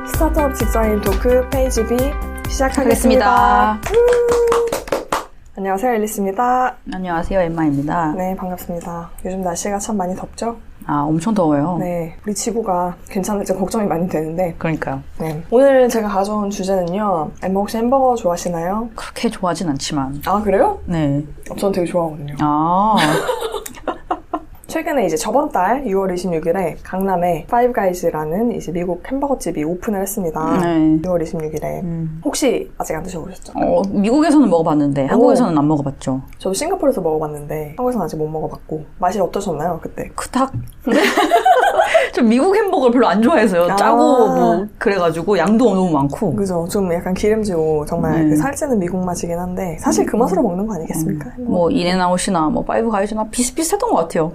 스타트업 직장인 토크 페이지 B 시작하겠습니다. 안녕하세요, 앨리스입니다. 안녕하세요, 엠마입니다. 네, 반갑습니다. 요즘 날씨가 참 많이 덥죠? 아, 엄청 더워요. 네, 우리 지구가 괜찮을지 걱정이 많이 되는데. 그러니까요. 네, 오늘 제가 가져온 주제는요. 엠마 혹시 햄버거 좋아하시나요? 그렇게 좋아하진 않지만. 아, 그래요? 네. 전 되게 좋아하거든요. 아. 최근에 이제 저번 달 6월 26일에 강남에 파이브가이즈라는 이제 미국 햄버거집이 오픈을 했습니다. 네. 6월 26일에. 혹시 아직 안 드셔보셨죠? 미국에서는 먹어봤는데 한국에서는 안 먹어봤죠. 저도 싱가포르에서 먹어봤는데 한국에서는 아직 못 먹어봤고 맛이 어떠셨나요, 그때? 그닥. 저 미국 햄버거를 별로 안 좋아해서요. 짜고 뭐 그래가지고 양도 너무 많고. 그죠. 좀 약간 기름지고 정말 그 살찌는 미국 맛이긴 한데 사실 그 맛으로 먹는 거 아니겠습니까? 뭐 인앤아웃이나 뭐 파이브가이즈나 비슷비슷했던 것 같아요.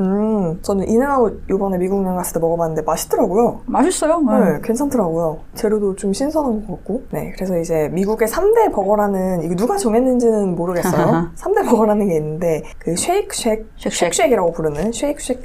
저는 인앤아웃 이번에 미국 여행 갔을 때 먹어봤는데 맛있더라고요. 맛있어요. 네, 괜찮더라고요. 재료도 좀 신선한 것 같고. 네, 그래서 이제 미국의 3대 버거라는, 이거 누가 정했는지는 모르겠어요. 3대 버거라는 게 있는데, 그 쉐이크쉑이라고 부르는 쉐이크쉑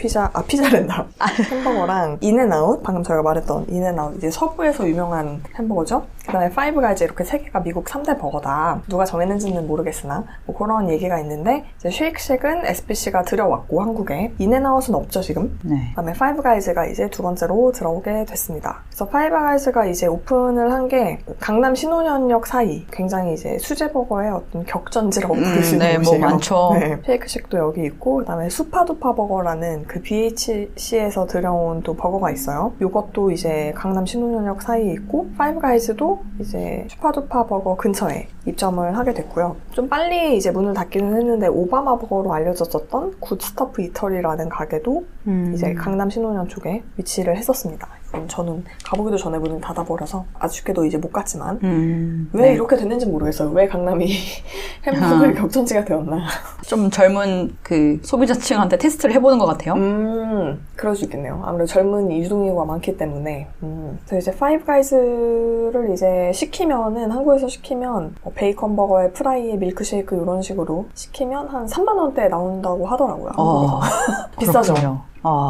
피자랜다. 햄버거랑 인앤아웃, 방금 저희가 말했던 인앤아웃, 이제 서부에서 유명한 햄버거죠. 그 다음에 파이브가이즈 이렇게 3개가 미국 3대 버거다. 누가 정했는지는 모르겠으나, 뭐 그런 얘기가 있는데, 이제 쉐이크쉑은 SBC가 들여왔고, 한국에. 인앤아웃은 없죠, 지금. 네. 그 다음에 파이브가이즈가 이제 두 번째로 들어오게 됐습니다. 그래서 파이브가이즈가 이제 오픈을 한 게 강남 신논현역 사이, 굉장히 이제 수제버거의 어떤 격전지라고 부를 수 있는 곳이에요. 뭐 많죠. 네. 쉐이크쉑도 여기 있고, 그 다음에 수파두파 버거라는 그 BHC에서 들여온 또 버거가 있어요. 요것도 이제 강남 신논현역 사이에 있고, 파이브가이즈도 이제 수파두파 버거 근처에 입점을 하게 됐고요. 좀 빨리 이제 문을 닫기는 했는데 오바마 버거로 알려졌었던 굿스타프 이터리라는 가게도 이제 강남 신논현 쪽에 위치를 했었습니다. 저는 가보기도 전에 문을 닫아버려서 아쉽게도 이제 못 갔지만 왜 이렇게 됐는지 모르겠어요. 왜 강남이 햄버거의 격전지가 되었나. 좀 젊은 그 소비자층한테 테스트를 해보는 것 같아요. 그럴 수 있겠네요. 아무래도 젊은 유동인구가 많기 때문에. 그래서 이제 파이브가이즈를 이제 시키면은, 한국에서 시키면 베이컨 버거에 프라이에 밀크쉐이크 이런 식으로 시키면 한 3만 원대에 나온다고 하더라고요. 비싸죠.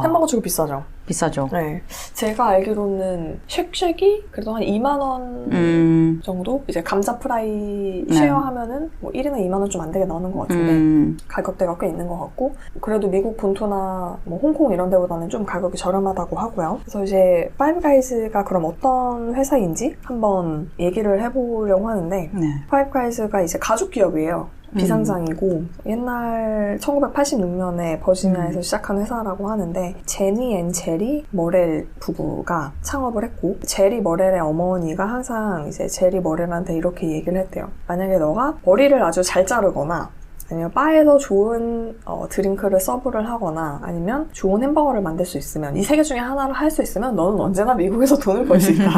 햄버거 치고 비싸죠. 비싸죠. 네. 제가 알기로는 쉑쉑이 그래도 한 2만 원 정도? 이제 감자 프라이 쉐어하면은 뭐 1인에 2만 원 좀 안 되게 나오는 것 같은데 가격대가 꽤 있는 것 같고, 그래도 미국 본토나 뭐 홍콩 이런 데보다는 좀 가격이 저렴하다고 하고요. 그래서 이제 파이브가이즈가 그럼 어떤 회사인지 한번 얘기를 해보려고 하는데, 파이브가이즈가 이제 가족 기업이에요. 비상장이고 옛날 1986년에 버지니아에서 시작한 회사라고 하는데, 제니 앤 제리 머렐 부부가 창업을 했고, 제리 머렐의 어머니가 항상 이제 제리 머렐한테 이렇게 얘기를 했대요. 만약에 너가 머리를 아주 잘 자르거나 아니면 바에서 좋은 드링크를 서브를 하거나 아니면 좋은 햄버거를 만들 수 있으면, 이 세 개 중에 하나를 할 수 있으면 너는 언제나 미국에서 돈을 벌 수 있다.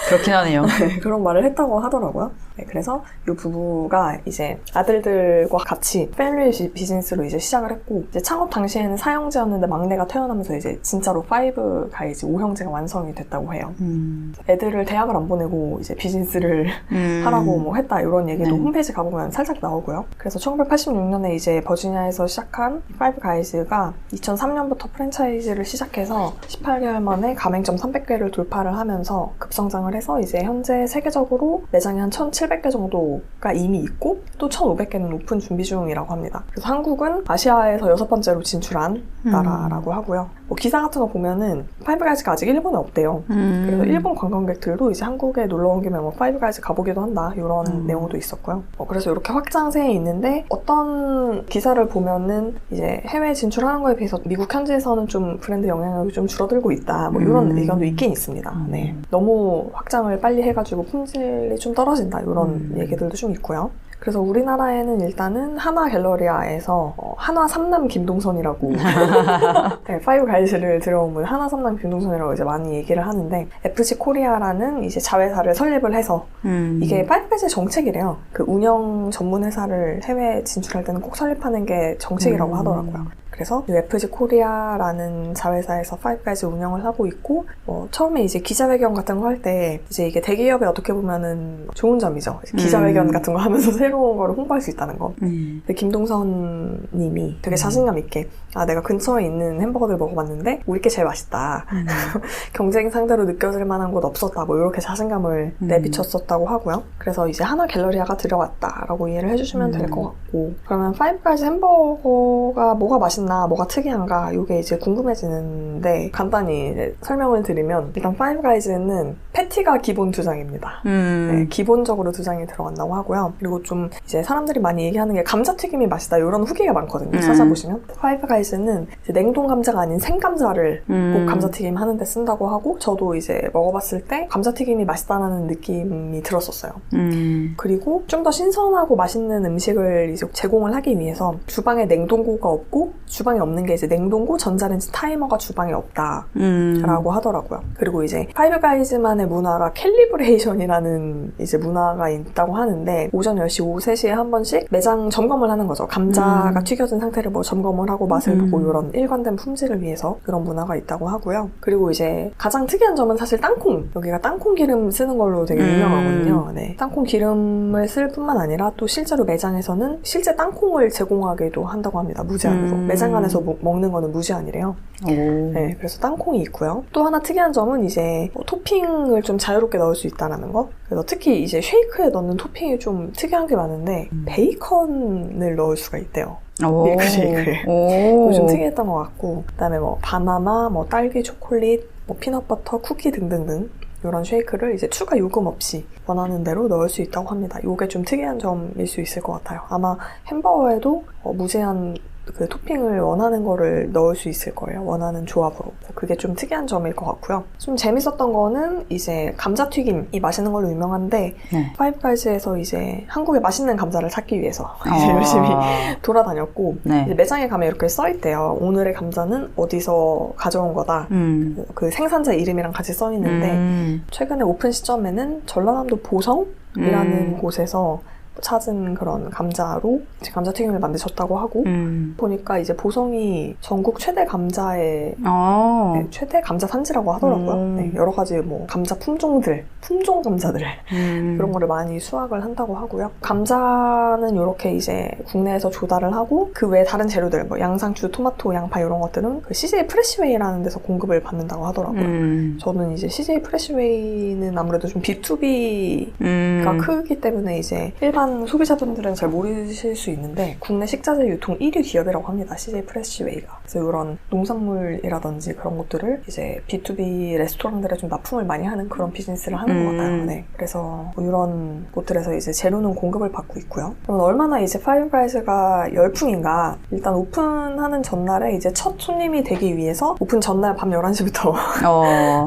그렇긴 하네요. 네, 그런 말을 했다고 하더라고요. 네, 그래서 이 부부가 이제 아들들과 같이 패밀리 비즈니스로 이제 시작을 했고, 이제 창업 당시에는 사형제였는데 막내가 태어나면서 이제 진짜로 파이브가이즈 5형제가 완성이 됐다고 해요. 애들을 대학을 안 보내고 이제 비즈니스를 하라고 뭐 했다, 이런 얘기도 홈페이지 가보면 살짝 나오고요. 그래서 1986년에 이제 버지니아에서 시작한 파이브가이즈가 2003년부터 프랜차이즈를 시작해서 18개월 만에 가맹점 300개를 돌파를 하면서 급성장을 해서 이제 현재 세계적으로 매장이 한 1,700개 정도가 이미 있고, 또 1,500개는 오픈 준비 중이라고 합니다. 그래서 한국은 아시아에서 6번째로 진출한 나라라고 하고요. 뭐 기사 같은 거 보면은 파이브가이즈가 아직 일본에 없대요. 그래서 일본 관광객들도 이제 한국에 놀러 온 김에 뭐 파이브가이즈 가보기도 한다, 이런 내용도 있었고요. 그래서 이렇게 확장세에 있는데, 어떤 기사를 보면은 이제 해외 진출하는 거에 비해서 미국 현지에서는 좀 브랜드 영향력이 좀 줄어들고 있다, 뭐 이런 의견도 있긴 있습니다. 네. 너무 확장을 빨리 해가지고 품질이 좀 떨어진다, 이런 얘기들도 좀 있고요. 그래서 우리나라에는 일단은 하나 갤러리아에서 하나 삼남 김동선이라고 네, 파이브가이즈를 들어오면 하나 삼남 김동선이라고 이제 많이 얘기를 하는데, FC 코리아라는 이제 자회사를 설립을 해서 이게 파이브가이즈의 정책이래요. 그 운영 전문 회사를 해외 진출할 때는 꼭 설립하는 게 정책이라고 하더라고요. 그래서 FG 코리아라는 자회사에서 파이브가이즈 운영을 하고 있고 처음에 이제 기자회견 같은 거 할 때 이제 이게 대기업에 어떻게 보면은 좋은 점이죠. 기자회견 같은 거 하면서 새로운 거를 홍보할 수 있다는 거. 근데 김동선 님이 되게 자신감 있게 내가 근처에 있는 햄버거들 먹어봤는데 우리 게 제일 맛있다. 경쟁 상대로 느껴질 만한 곳 없었다. 뭐 이렇게 자신감을 내비쳤었다고 하고요. 그래서 이제 하나 갤러리아가 들어왔다라고 이해를 해주시면 될 것 같고 그러면 파이브가이즈 햄버거가 뭐가 맛있나 뭐가 특이한가 이게 이제 궁금해지는데 간단히 설명을 드리면 일단 파이브가이즈는 패티가 기본 2장입니다. 네, 기본적으로 2장이 들어간다고 하고요. 그리고 좀 이제 사람들이 많이 얘기하는 게 감자튀김이 맛있다 이런 후기가 많거든요. 찾아보시면 파이브가이즈는 이제 냉동 감자가 아닌 생감자를 꼭 감자튀김 하는데 쓴다고 하고 저도 이제 먹어봤을 때 감자튀김이 맛있다는 느낌이 들었었어요. 그리고 좀 더 신선하고 맛있는 음식을 이제 제공을 하기 위해서 주방에 냉동고가 없고 주방에 없는 게 이제 냉동고, 전자레인지, 타이머가 주방에 없다라고 하더라고요. 그리고 이제 파이브가이즈만의 문화가 캘리브레이션이라는 이제 문화가 있다고 하는데 오전 10시, 오후 3시에 한 번씩 매장 점검을 하는 거죠. 감자가 튀겨진 상태를 뭐 점검을 하고 맛을 보고 이런 일관된 품질을 위해서 그런 문화가 있다고 하고요. 그리고 이제 가장 특이한 점은 사실 땅콩. 여기가 땅콩 기름 쓰는 걸로 되게 유명하거든요. 네. 땅콩 기름을 쓸 뿐만 아니라 또 실제로 매장에서는 실제 땅콩을 제공하기도 한다고 합니다. 무제한으로. 매장 안에서 먹는 거는 무제한이래요. 네, 그래서 땅콩이 있고요. 또 하나 특이한 점은 이제 토핑을 좀 자유롭게 넣을 수 있다는 거. 그래서 특히 이제 쉐이크에 넣는 토핑이 좀 특이한 게 많은데 베이컨을 넣을 수가 있대요. 밀크쉐이크에. 그거 좀 특이했던 것 같고 그다음에 뭐 바나나, 뭐 딸기, 초콜릿, 뭐 피넛버터, 쿠키 등등등 이런 쉐이크를 이제 추가 요금 없이 원하는 대로 넣을 수 있다고 합니다. 이게 좀 특이한 점일 수 있을 것 같아요. 아마 햄버거에도 무제한 그 토핑을 원하는 거를 넣을 수 있을 거예요. 원하는 조합으로. 그게 좀 특이한 점일 것 같고요. 좀 재밌었던 거는 이제 감자튀김이 맛있는 걸로 유명한데 파이브가이즈에서 이제 한국의 맛있는 감자를 찾기 위해서 이제 열심히 돌아다녔고 이제 매장에 가면 이렇게 써있대요. 오늘의 감자는 어디서 가져온 거다. 그 생산자 이름이랑 같이 써있는데 최근에 오픈 시점에는 전라남도 보성이라는 곳에서 찾은 그런 감자로 이제 감자튀김을 만드셨다고 하고 보니까 이제 보성이 전국 최대 감자의 네, 최대 감자 산지라고 하더라고요. 네, 여러 가지 뭐 감자 품종 감자들 그런 거를 많이 수확을 한다고 하고요. 감자는 이렇게 이제 국내에서 조달을 하고 그 외에 다른 재료들 뭐 양상추, 토마토, 양파 이런 것들은 그 CJ 프레시웨이라는 데서 공급을 받는다고 하더라고요. 저는 이제 CJ 프레시웨이는 아무래도 좀 B2B가 크기 때문에 이제 일반 소비자분들은 잘 모르실 수 있는데 국내 식자재 유통 1위 기업이라고 합니다. CJ 프레시웨이가. 그래서 이런 농산물이라든지 그런 것들을 이제 B2B 레스토랑들에 좀 납품을 많이 하는 그런 비즈니스를 하는 것 같아요. 네. 그래서 뭐 이런 곳들에서 이제 재료는 공급을 받고 있고요. 그럼 얼마나 이제 파이브가이즈가 열풍인가? 일단 오픈하는 전날에 이제 첫 손님이 되기 위해서 오픈 전날 밤 11시부터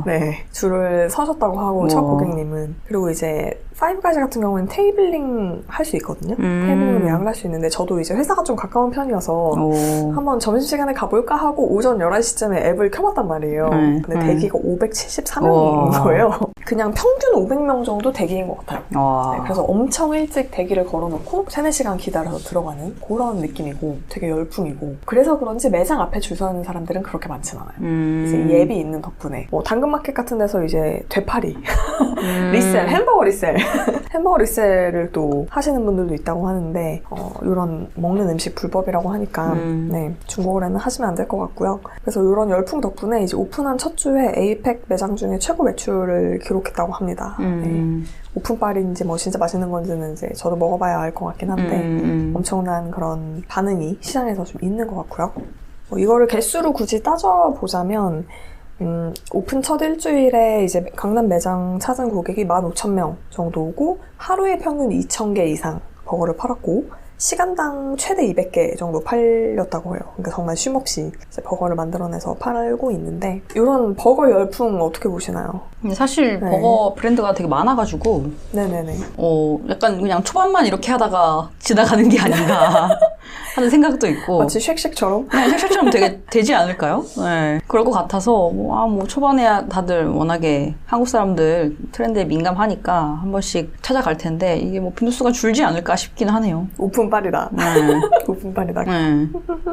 네, 줄을 서셨다고 하고 첫 고객님은. 그리고 이제 파이브가이즈 같은 경우는 테이블링 할 수 있거든요. 테이블링으로 예약을 할 수 있는데 저도 이제 회사가 좀 가까운 편이어서 한번 점심시간에 가볼까 하고 오전 11시쯤에 앱을 켜봤단 말이에요. 근데 대기가 574명인 거예요. 그냥 평균 500명 정도 대기인 것 같아요. 네, 그래서 엄청 일찍 대기를 걸어놓고 3-4시간 기다려서 들어가는 그런 느낌이고 되게 열풍이고 그래서 그런지 매장 앞에 줄 서는 사람들은 그렇게 많진 않아요. 이제 이 앱이 있는 덕분에 뭐 당근마켓 같은 데서 이제 되팔이 리셀, 햄버거 리셀 햄버거 리셀을 또 하시는 분들도 있다고 하는데 이런 먹는 음식 불법이라고 하니까 네, 중고거래는 하시면 안 될 것 같고요. 그래서 이런 열풍 덕분에 이제 오픈한 첫 주에 에이펙 매장 중에 최고 매출을 기록했다고 합니다. 네. 오픈빨인지 뭐 진짜 맛있는 건지는 이제 저도 먹어봐야 알 것 같긴 한데 엄청난 그런 반응이 시장에서 좀 있는 것 같고요. 이거를 개수로 굳이 따져보자면 오픈 첫 일주일에 이제 강남 매장 찾은 고객이 15,000명 정도 오고 하루에 평균 2,000개 이상 버거를 팔았고 시간당 최대 200개 정도 팔렸다고 해요. 그러니까 정말 쉼없이 이제 버거를 만들어내서 팔고 있는데 이런 버거 열풍 어떻게 보시나요? 사실 버거 브랜드가 되게 많아가지고 네네네. 약간 그냥 초반만 이렇게 하다가 지나가는 게 아닌가. 하는 생각도 있고. 마치 쉑쉑처럼? 네, 쉑쉑처럼 되게 되지 않을까요? 네. 그럴 것 같아서, 뭐 초반에 다들 워낙에 한국 사람들 트렌드에 민감하니까 한 번씩 찾아갈 텐데, 이게 뭐 빈도수가 줄지 않을까 싶긴 하네요. 오픈빨이다. 네. 오픈빨이다. 네.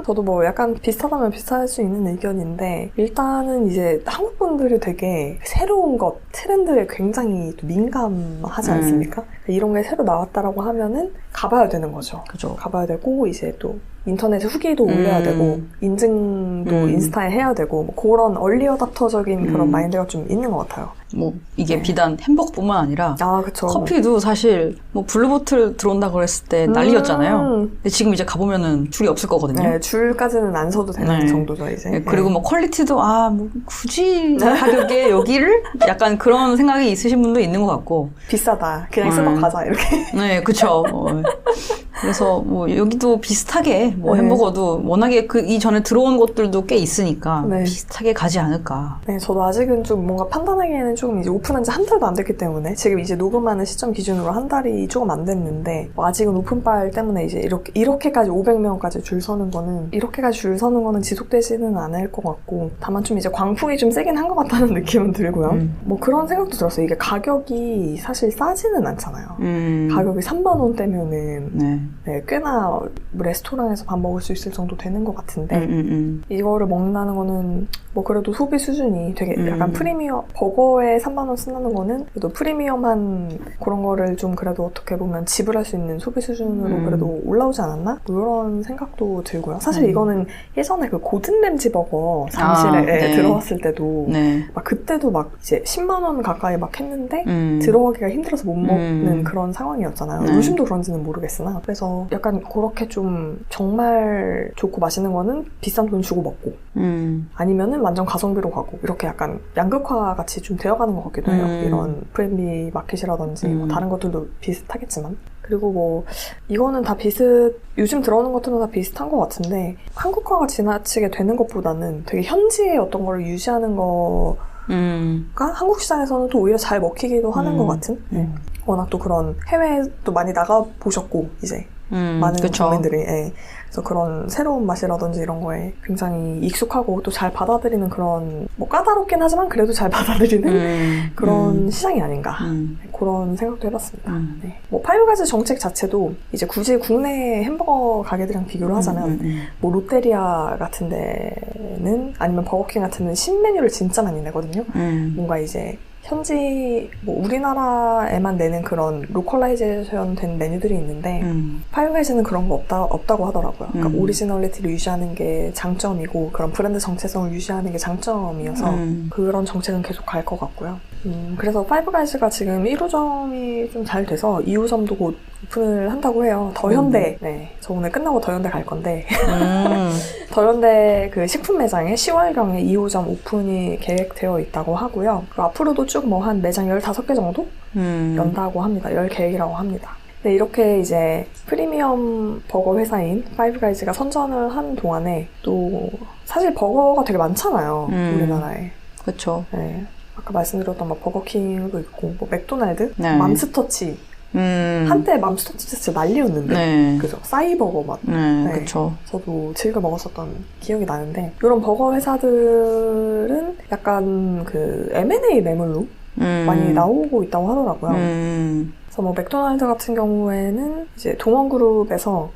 저도 뭐 약간 비슷하다면 비슷할 수 있는 의견인데, 일단은 이제 한국 분들이 되게 새로운 것, 트렌드에 굉장히 또 민감하지 않습니까? 이런 게 새로 나왔다라고 하면은 가봐야 되는 거죠. 그죠. 가봐야 되고, 이제 또 인터넷에 후기도 올려야 되고, 인증도 인스타에 해야 되고, 뭐 그런 얼리어답터적인 그런 마인드가 좀 있는 것 같아요. 뭐 이게 비단 햄버거뿐만 아니라 아, 그쵸. 커피도 사실 뭐 블루보틀 들어온다고 그랬을 때 난리였잖아요. 근데 지금 이제 가보면은 줄이 없을 거거든요. 네, 줄까지는 안 서도 되는 네. 정도죠, 이제. 네, 그리고 뭐 퀄리티도 뭐 굳이 가격에 여기를 약간 그런 생각이 있으신 분도 있는 것 같고. 비싸다. 그냥 스벅 가자, 이렇게. 네, 그쵸. 그래서 뭐 여기도 비슷하게 뭐 네. 햄버거도 워낙에 그 이전에 들어온 것들도 꽤 있으니까 네. 비슷하게 가지 않을까. 네, 저도 아직은 좀 뭔가 판단하기에는 조금 이제 오픈한 지 한 달도 안 됐기 때문에 지금 이제 녹음하는 시점 기준으로 한 달이 조금 안 됐는데 뭐 아직은 오픈빨 때문에 이제 이렇게까지 500명까지 줄 서는 거는 이렇게까지 줄 서는 거는 지속되지는 않을 것 같고 다만 좀 이제 광풍이 좀 세긴 한 것 같다는 느낌은 들고요. 뭐 그런 생각도 들었어요. 이게 가격이 사실 싸지는 않잖아요. 가격이 3만 원대면은 네. 네, 꽤나 레스토랑에서 밥 먹을 수 있을 정도 되는 것 같은데 이거를 먹는다는 거는 뭐 그래도 소비 수준이 되게 약간 프리미엄 버거에 3만 원 쓴다는 거는 그래도 프리미엄한 그런 거를 좀 그래도 어떻게 보면 지불할 수 있는 소비 수준으로 그래도 올라오지 않았나? 뭐 이런 생각도 들고요. 사실 이거는 예전에 그 고든 램지 버거 잠실에 네. 들어왔을 때도 네. 막 그때도 막 이제 10만 원 가까이 막 했는데 들어가기가 힘들어서 못 먹는 그런 상황이었잖아요. 네. 요즘도 그런지는 모르겠으나 그래서 약간 그렇게 좀 정말 좋고 맛있는 거는 비싼 돈 주고 먹고 아니면은 완전 가성비로 가고 이렇게 약간 양극화 같이 좀 되어가는 것 같기도 해요. 이런 프렌디 마켓이라든지 뭐 다른 것들도 비슷하겠지만 그리고 뭐 이거는 다 요즘 들어오는 것들은 다 비슷한 것 같은데 한국화가 지나치게 되는 것보다는 되게 현지의 어떤 거를 유지하는 거가 한국 시장에서는 또 오히려 잘 먹히기도 하는 것 같은 워낙 또 그런 해외도 많이 나가보셨고 이제 많은 국민들이 그래서 그런 새로운 맛이라든지 이런 거에 굉장히 익숙하고 또 잘 받아들이는 그런 뭐 까다롭긴 하지만 그래도 잘 받아들이는 그런 시장이 아닌가 그런 생각도 해봤습니다. 네. 뭐 파이브가이즈 정책 자체도 이제 굳이 국내 햄버거 가게들이랑 비교를 하자면 뭐 롯데리아 같은 데는 아니면 버거킹 같은 데는 신메뉴를 진짜 많이 내거든요. 뭔가 이제 현지 뭐 우리나라에만 내는 그런 로컬라이제이션 된 메뉴들이 있는데 파이브가이즈는 그런 거 없다고 하더라고요. 그러니까 오리지널리티를 유지하는 게 장점이고 그런 브랜드 정체성을 유지하는 게 장점이어서 그런 정책은 계속 갈 것 같고요. 그래서 파이브가이즈가 지금 1호점이 좀 잘 돼서 2호점도 곧 오픈을 한다고 해요. 더현대. 네, 저 오늘 끝나고 더현대 갈 건데 더현대 그 식품 매장에 10월경에 2호점 오픈이 계획되어 있다고 하고요. 그리고 앞으로도 쭉 뭐 한 매장 15개 정도 연다고 합니다. 열 계획이라고 합니다. 네, 이렇게 이제 프리미엄 버거 회사인 파이브가이즈가 선전을 한 동안에 또 사실 버거가 되게 많잖아요. 우리나라에. 그렇죠. 네. 아까 말씀드렸던 막 버거킹도 있고 뭐 맥도날드, 네. 맘스터치 한때 맘스터치 진짜 난리였는데 네. 그죠? 싸이버거 맛. 네, 그렇죠. 저도 즐겨 먹었었던 기억이 나는데 이런 버거 회사들은 약간 그 M&A 매물로 많이 나오고 있다고 하더라고요. 그래서 뭐 맥도날드 같은 경우에는 이제 동원그룹에서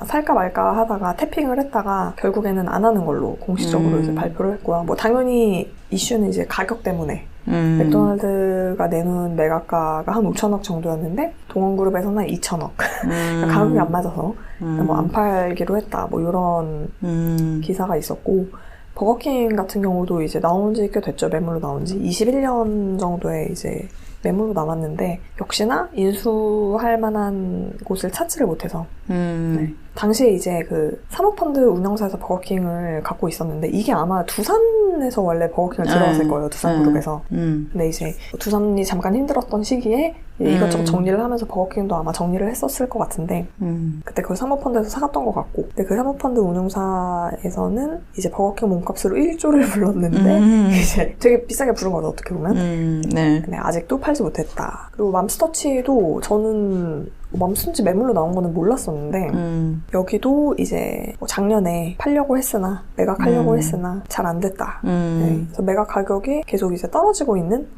살까 말까 하다가 태핑을 했다가 결국에는 안 하는 걸로 공식적으로 이제 발표를 했고요. 뭐 당연히 이슈는 이제 가격 때문에 맥도날드가 내놓은 매각가가 한 5천억 정도였는데 동원그룹에서는 한 2천억 가격이 안 맞아서 뭐 안 팔기로 했다 뭐 이런 기사가 있었고 버거킹 같은 경우도 이제 나온 지 꽤 됐죠. 매물로 나온 지 21년 정도에 이제 매물로 남았는데 역시나 인수할 만한 곳을 찾지를 못해서 네. 당시에 이제 그 사모펀드 운영사에서 버거킹을 갖고 있었는데 이게 아마 두산에서 원래 버거킹을 들어갔을 거예요. 두산그룹에서. 근데 이제 두산이 잠깐 힘들었던 시기에 이것저것 정리를 하면서 버거킹도 아마 정리를 했었을 것 같은데 그때 그 사모펀드에서 사갔던 것 같고 근데 그 사모펀드 운용사에서는 이제 버거킹 몸값으로 1조를 불렀는데 이제 되게 비싸게 부른 거죠. 어떻게 보면. 네. 근데 아직도 팔지 못했다. 그리고 맘스터치도 저는 맘순지 매물로 나온 거는 몰랐었는데 여기도 이제 뭐 작년에 팔려고 했으나 매각하려고 했으나 잘 안 됐다. 네, 그래서 매각 가격이 계속 이제 떨어지고 있는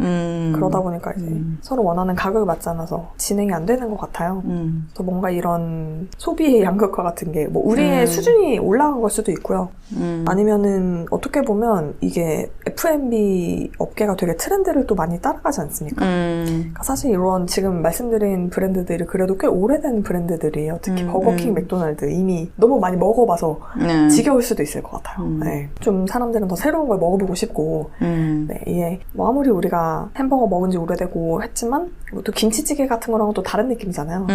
그러다 보니까 이제 서로 원하는 가격이 맞지 않아서 진행이 안 되는 것 같아요. 그래서 뭔가 이런 소비의 양극화 같은 게 뭐 우리의 수준이 올라간 걸 수도 있고요. 아니면은 어떻게 보면 이게 F&B 업계가 되게 트렌드를 또 많이 따라가지 않습니까? 그러니까 사실 이런 지금 말씀드린 브랜드들이 그래도 꽤 오래된 브랜드들이에요. 특히 버거킹, 맥도날드 이미 너무 많이 먹어봐서 지겨울 수도 있을 것 같아요. 네. 좀 사람들은 더 새로운 걸 먹어보고 싶고 네, 이게 뭐 아무리 우리가 햄버거 먹은 지 오래되고 했지만 또 김치찌개 같은 거랑은 또 다른 느낌이잖아요.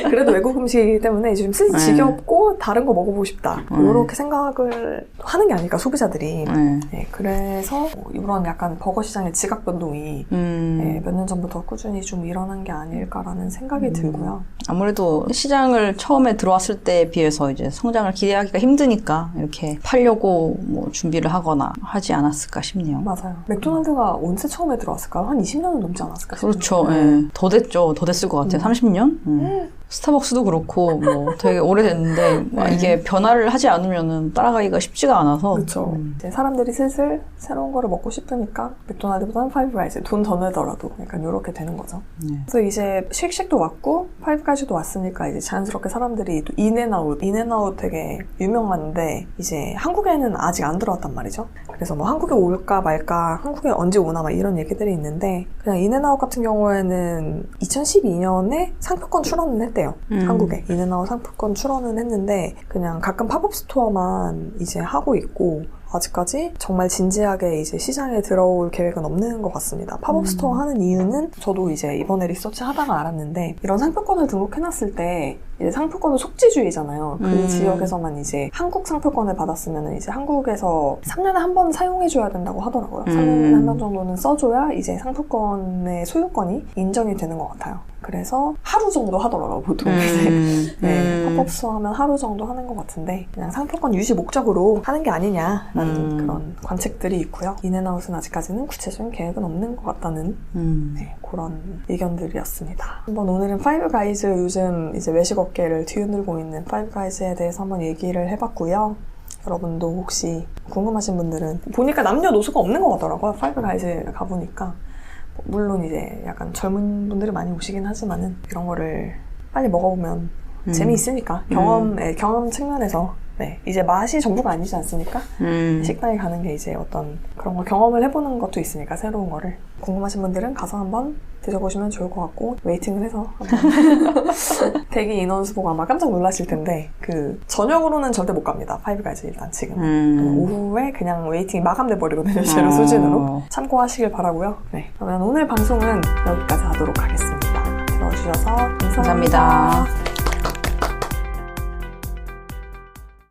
그래도 외국 음식이기 때문에 이제 좀 슬슬 지겹고 다른 거 먹어보고 싶다. 이렇게 생각을 하는 게 아닐까 소비자들이. 네, 그래서 이런 약간 버거 시장의 지각 변동이 네, 몇 년 전부터 꾸준히 좀 일어난 게 아닐까라는 생각이 들고요. 아무래도 시장을 처음에 들어왔을 때에 비해서 이제 성장을 기대하기가 힘드니까 이렇게 팔려고 뭐 준비를 하거나 하지 않았을까 싶네요. 맞아요. 맥도날드가 언제 처음에 들어왔을까요? 한 20년은 넘지 않았을까 싶어요. 그렇죠. 예. 더 됐죠. 더 됐을 것 같아요. 30년? 스타벅스도 그렇고 뭐 되게 오래됐는데 이게 변화를 하지 않으면은 따라가기가 쉽지가 않아서. 그렇죠. 이제 사람들이 슬슬 새로운 거를 먹고 싶으니까 맥도날드보다는 파이브가이즈 돈 더 내더라도 약간 이렇게 되는 거죠. 그래서 이제 쉑쉑도 왔고 파이브가이즈도 왔으니까 이제 자연스럽게 사람들이 또 인앤아웃 되게 유명한데 이제 한국에는 아직 안 들어왔단 말이죠. 그래서 뭐 한국에 올까 말까, 한국에 언제 오나 막 이런 얘기들이 있는데 그냥 인앤아웃 같은 경우에는 2012년에 상표권 출원을 했대요. 한국에 인앤아웃 상표권 출원은 했는데 그냥 가끔 팝업 스토어만 이제 하고 있고 아직까지 정말 진지하게 이제 시장에 들어올 계획은 없는 것 같습니다. 팝업 스토어 하는 이유는 저도 이제 이번에 리서치 하다가 알았는데 이런 상표권을 등록해놨을 때 이제 상표권은 속지주의잖아요. 그 지역에서만 이제 한국 상표권을 받았으면 이제 한국에서 3년에 한 번 사용해줘야 된다고 하더라고요. 3년에 한 번 정도는 써줘야 이제 상표권의 소유권이 인정이 되는 것 같아요. 그래서 하루 정도 하더라고요, 보통. 네, 팝업 스토어 하면 하루 정도 하는 것 같은데 그냥 상표권 유지 목적으로 하는 게 아니냐라는 그런 관측들이 있고요. 인앤아웃은 아직까지는 구체적인 계획은 없는 것 같다는 네, 그런 의견들이었습니다. 한번 오늘은 파이브가이즈 요즘 이제 외식 업계를 뒤흔들고 있는 파이브가이즈에 대해서 한번 얘기를 해봤고요. 여러분도 혹시 궁금하신 분들은 보니까 남녀노소가 없는 것 같더라고요. 파이브가이즈 가보니까. 물론 이제 약간 젊은 분들이 많이 오시긴 하지만은 이런 거를 빨리 먹어보면 재미있으니까 경험 측면에서 네, 이제 맛이 전부가 아니지 않습니까? 식당에 가는 게 이제 어떤 그런 걸 경험을 해보는 것도 있으니까 새로운 거를 궁금하신 분들은 가서 한번 드셔보시면 좋을 것 같고 웨이팅을 해서 한번 대기 인원수 보고 아마 깜짝 놀라실 텐데 그 저녁으로는 절대 못 갑니다. 파이브가이즈 일단 지금 오후에 그냥 웨이팅이 마감돼 버리거든요. 제로 수준으로 참고하시길 바라고요. 네, 그러면 오늘 방송은 여기까지 하도록 하겠습니다. 들어주셔서 감사합니다.